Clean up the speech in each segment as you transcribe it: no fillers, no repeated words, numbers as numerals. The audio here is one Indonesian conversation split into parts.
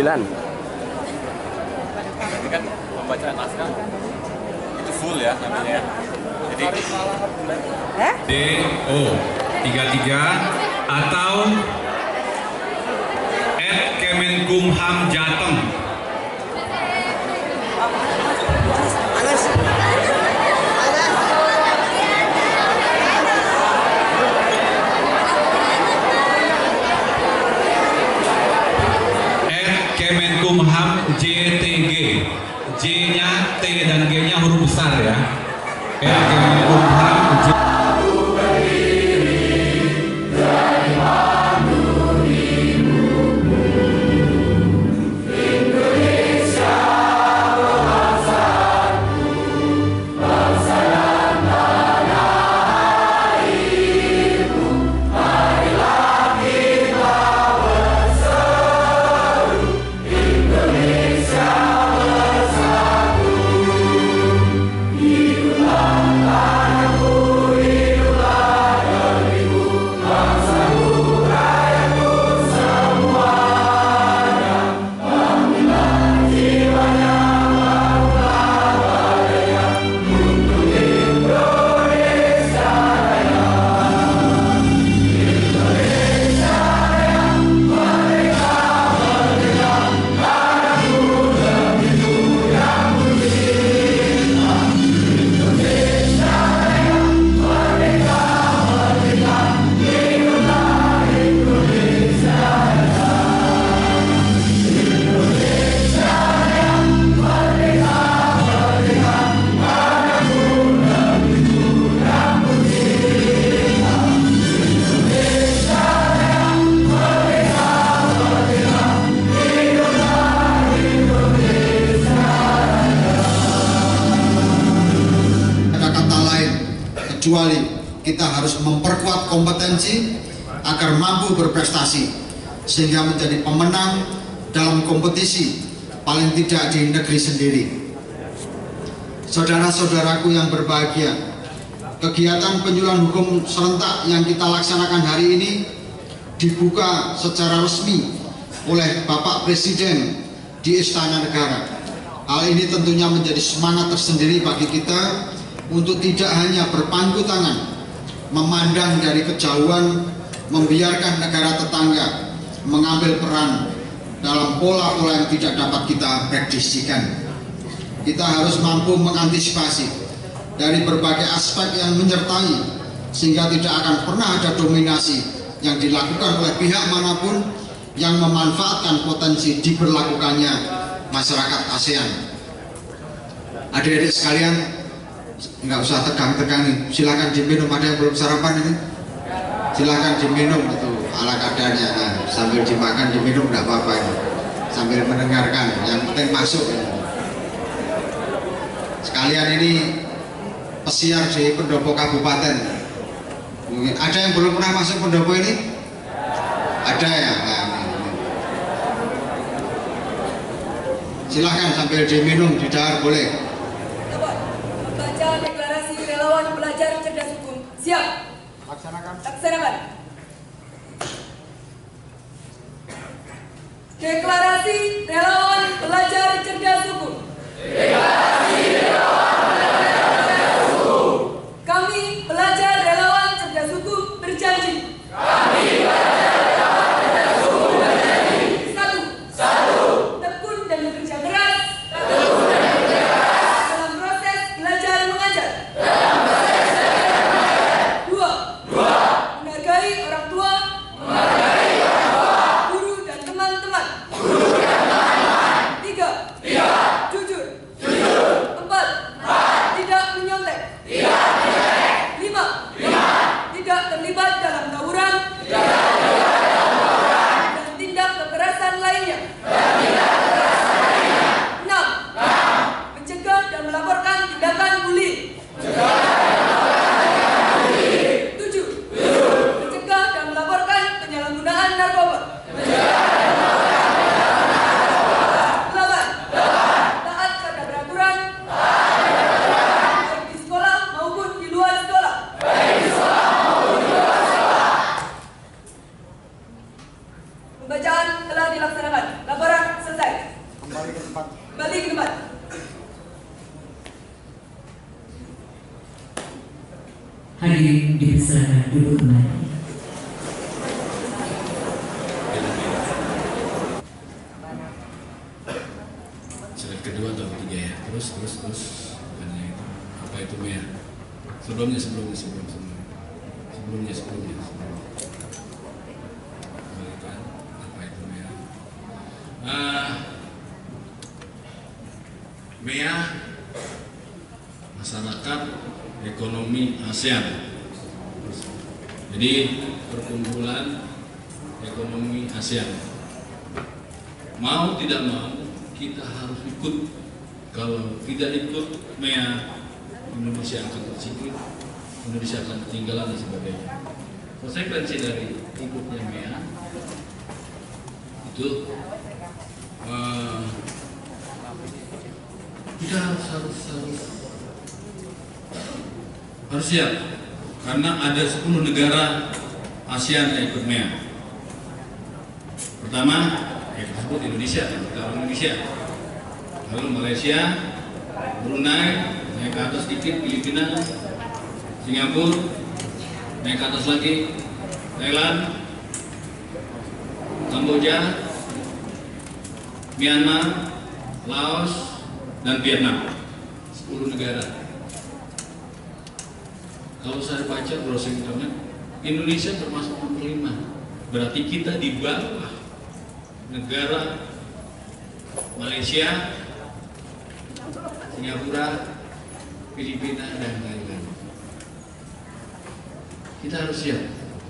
Ini kan pembacaan naskah itu full ya namanya. Jadi DO 33 atau @Kemenkumham Jateng. Kemenkumham JTG, J-nya, T dan G-nya huruf besar ya. Kemenkumham kecuali kita harus memperkuat kompetensi agar mampu berprestasi sehingga menjadi pemenang dalam kompetisi paling tidak di negeri sendiri. Saudara-saudaraku yang berbahagia, kegiatan penyuluhan hukum serentak yang kita laksanakan hari ini dibuka secara resmi oleh Bapak Presiden di Istana Negara. Hal ini tentunya menjadi semangat tersendiri bagi kita untuk tidak hanya berpangku tangan, memandang dari kejauhan, membiarkan negara tetangga mengambil peran dalam pola-pola yang tidak dapat kita prediksikan. Kita harus mampu mengantisipasi dari berbagai aspek yang menyertai sehingga tidak akan pernah ada dominasi yang dilakukan oleh pihak manapun yang memanfaatkan potensi diberlakukannya masyarakat ASEAN. Adik-adik sekalian, nggak usah tegang-tegang, silakan diminum. Ada yang belum sarapan ini? Silakan diminum, itu ala kadarnya. Nah, sambil dimakan diminum nggak apa-apa ini. Sambil mendengarkan, yang penting masuk. Sekalian ini pesiar di pendopo kabupaten. Mungkin ada yang belum pernah masuk pendopo ini? Ada ya? Nah, silahkan sambil diminum, didahar boleh. Baca deklarasi relawan belajar cerdas hukum. Siap. Laksanakan. Laksanakan. Deklarasi relawan belajar cerdas hukum. Deklarasi relawan belajar cerdas hukum. Kami belajar relawan cerdas hukum berjanji. Kami belajar relawan cerdas hukum berjanji. Satu. Tekun dan bekerja keras. Dalam proses belajar mengajar. Dua. Menghargai orang tua. Guru dan teman-teman. Balik ke depan. Hadirin dipersilakan duduk kembali. Slide kedua atau ketiga ya. Terus. Bukannya itu. Apa itu Mea? Sebelumnya. Kembalikan. Apa itu Mea? Mea masyarakat ekonomi ASEAN. Jadi perkumpulan ekonomi ASEAN. Mau tidak mau kita harus ikut. Kalau tidak ikut, MEA, Indonesia akan tersingkir, Indonesia akan ketinggalan dan sebagainya. Konsekuensi dari ikutnya MEA itu kita harus siap, karena ada 10 negara ASEAN yang ikut MEA. Pertama, yang disebut Indonesia, lalu Malaysia, Brunei, naik ke atas sedikit, Filipina, Singapura, naik ke atas lagi, Thailand, Kamboja, Myanmar, Laos, dan Vietnam. 10 negara. Kalau saya baca browsing internet, Indonesia termasuk nomor 5. Berarti kita di bawah negara Malaysia, Singapura, Filipina, dan Thailand. Kita harus siap,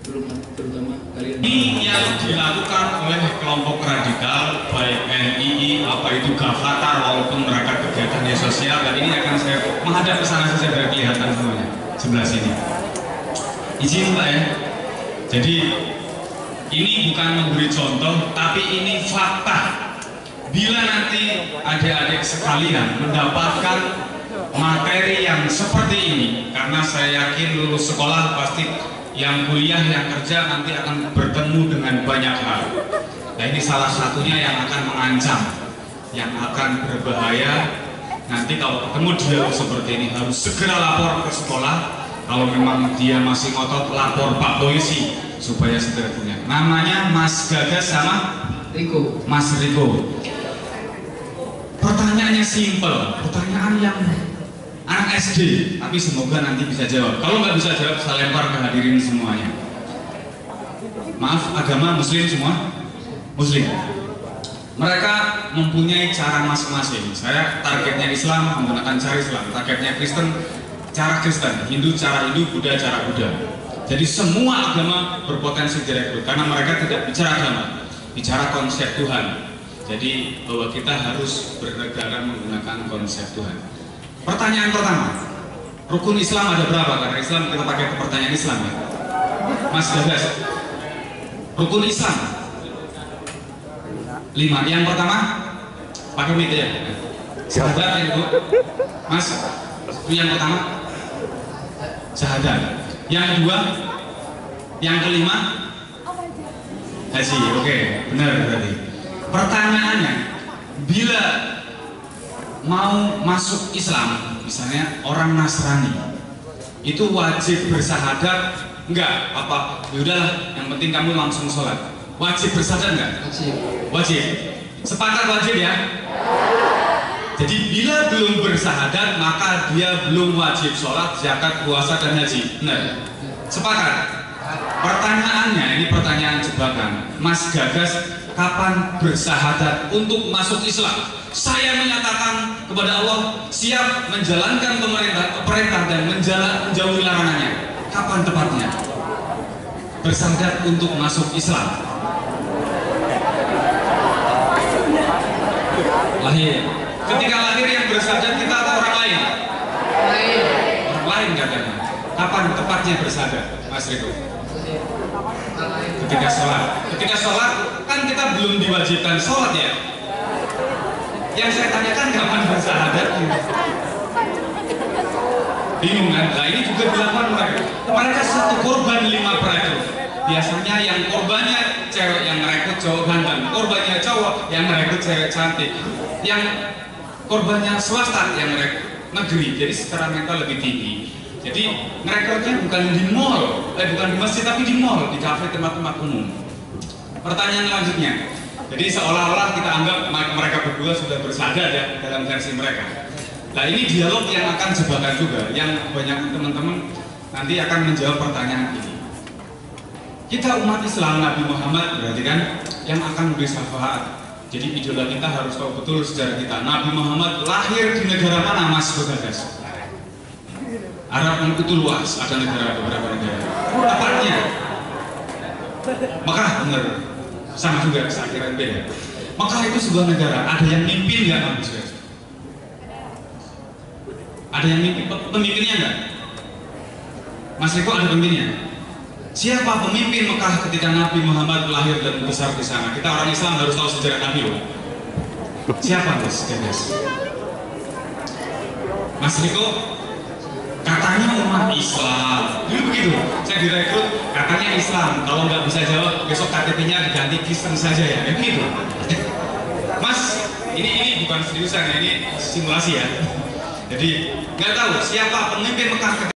terutama kalian. Ini yang dilakukan oleh kelompok radikal, baik NII, apa itu Gavatar, walaupun mereka kegiatannya sosial, dan ini akan saya menghadap ke sana saja biar kelihatan semuanya, sebelah sini. Izin Pak ya. Jadi ini bukan memberi contoh, tapi ini fakta. Bila nanti adik-adik sekalian mendapatkan materi yang seperti ini, karena saya yakin lulus sekolah pasti yang kuliah, yang kerja nanti akan bertemu dengan banyak hal. Nah ini salah satunya yang akan mengancam, yang akan berbahaya. Nanti kalau ketemu dia seperti ini harus segera lapor ke sekolah. Kalau memang dia masih ngotot, lapor Pak Polisi supaya segera punya. Namanya Mas Gagas sama Mas Riko. Pertanyaannya simpel, pertanyaan yang anak SD, tapi semoga nanti bisa jawab. Kalau nggak bisa jawab, saya lempar ke hadirin semuanya. Maaf, agama Muslim semua? Muslim. Mereka mempunyai cara masing-masing. Saya targetnya Islam, menggunakan cara Islam. Targetnya Kristen, cara Kristen. Hindu, cara Hindu. Buddha, cara Buddha. Jadi semua agama berpotensi direkrut, karena mereka tidak bicara agama, bicara konsep Tuhan. Jadi bahwa kita harus bernegara menggunakan konsep Tuhan. Pertanyaan pertama, rukun Islam ada berapa? Karena Islam kita pakai pertanyaan Islam ya. Mas Gagas, rukun Islam 5. Yang pertama pakai mic ya. Syahadat ya Bu. Mas, yang pertama syahadat. Yang kedua, yang kelima haji. Oke, benar berarti. Pertanyaannya, bila mau masuk Islam, misalnya orang Nasrani, itu wajib bersyahadat? Enggak, apa? Yaudahlah, yang penting kamu langsung sholat. Wajib bersyahadat enggak? Wajib. Sepakat wajib ya? Jadi bila belum bersyahadat, maka dia belum wajib sholat, zakat, puasa, dan haji. Benar? Sepakat? Pertanyaannya, ini pertanyaan jebakan. Mas Gagas, kapan bersyahadat untuk masuk Islam? Saya menyatakan kepada Allah siap menjalankan perintah dan menjauhi larangannya. Kapan tepatnya bersyahadat untuk masuk Islam? Lahir. Ketika lahir yang bersyahadat kita atau orang lain? Orang lain katanya. Kapan tepatnya bersyahadat, Mas Riko? Ketika sholat kan kita belum diwajibkan sholat ya. Yang saya tanyakan kapan bersyahadat? Bingung kan? Nah ini juga dilakukan mereka. Mereka satu korban 5 prajurit. biasanya yang korbannya cewek yang merekrut cowok ganteng, korbannya cowok yang merekrut cewek cantik, yang korbannya swasta yang merekrut negeri, jadi secara mental lebih tinggi. Jadi merekrutnya bukan di mall, bukan di masjid tapi di mall, di kafe, tempat-tempat umum. Pertanyaan selanjutnya, jadi seolah-olah kita anggap mereka berdua sudah bersada ya dalam versi mereka. Nah ini dialog yang akan jebakan juga, yang banyak teman-teman nanti akan menjawab pertanyaan ini. Kita umat Islam, Nabi Muhammad berarti kan yang akan memberi syafaat. Jadi idola kita harus tahu betul sejarah kita. Nabi Muhammad lahir di negara mana, Mas Bagas? Arab itu luas, ada beberapa negara. Tepatnya Mekah, bener. Sama juga, saya kira beda. Mekah itu sebuah negara. Ada yang mimpin nggak, Mas Bagas? Ada yang mimpin, pemimpinnya nggak? Mas Riko ada pemimpinnya? Siapa pemimpin Mekah ketika Nabi Muhammad lahir dan besar di sana? Kita orang Islam harus tahu sejarah Nabi loh. Siapa Mas? Mas Riko, katanya umat Islam. Dulu begitu, saya direkrut katanya Islam. Kalau nggak bisa jawab, besok KTP-nya diganti Kristen saja ya. Begitu. Mas, ini bukan seriusan ya, ini simulasi ya. Jadi nggak tahu siapa pemimpin Mekah